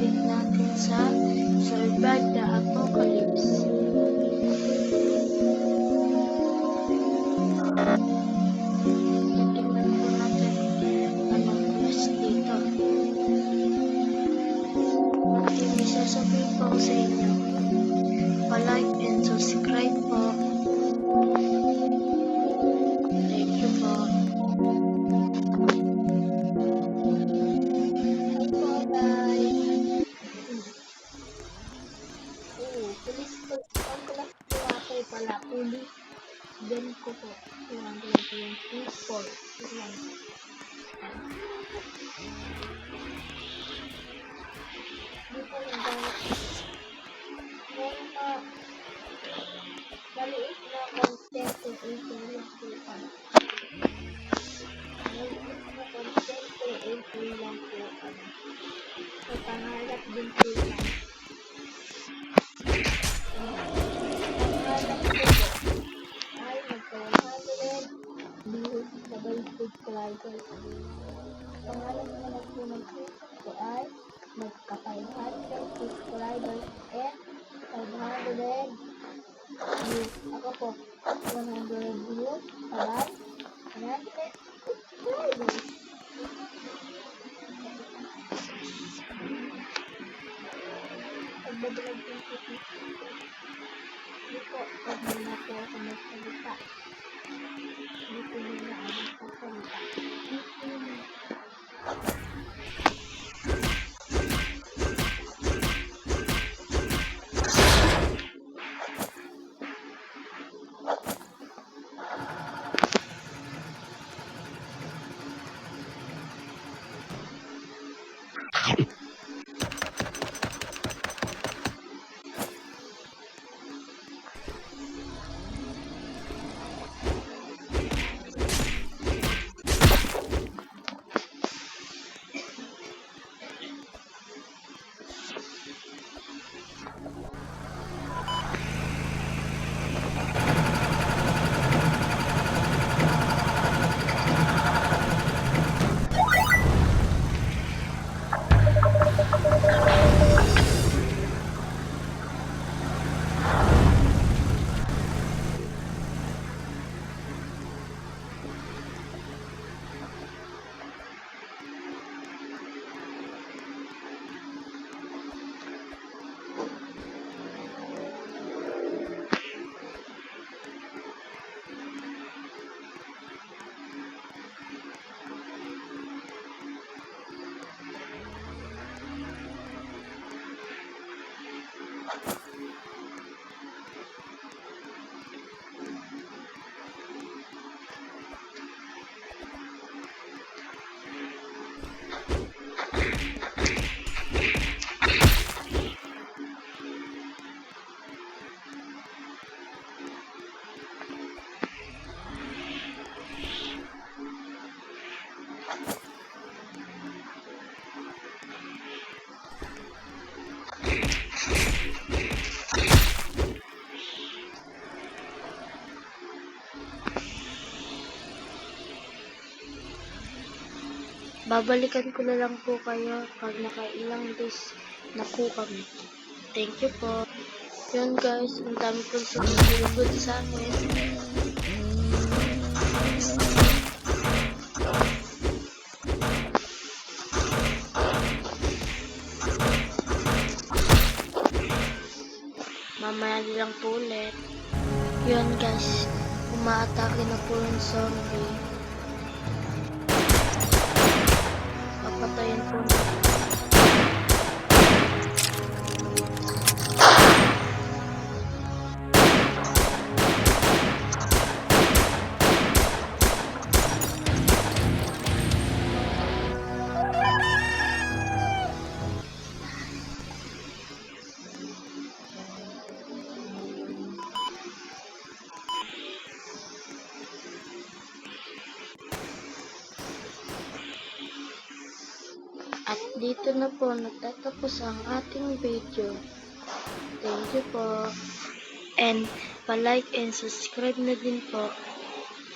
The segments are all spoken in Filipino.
topic natin sa Survive the Apocalypse. Tingnan po natin anong plus dito. Yung isasabihin po sa inyo, pa-like and subscribe po. Thank you po. Pala ulit din ko po 224 yan. Dito yung meron na maliit na content kung ito lang po maliit na content kung ito lang po so pangarap din po yan. Subscribers. Pangalan naman po ng Facebook ko ay magka-500 subscribers and 500 views. Ako po, 100 views, sabay 100 subscribers. Pagbabalag din po hindi po, pag muna po ako magsalita. Hindi po muna ako magsalita. Babalikan ko na lang po kayo pag nakailang days na po kami. Thank you po. Yun guys, ang dami pong sumusunod sa akin. Mamaya lang po ulit. Yun guys, umaatake na po yung zombie. Papatayin po na. At dito na po natatapos ang ating video. Thank you po. And pa-like and subscribe na din po.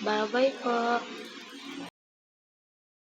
Bye-bye po.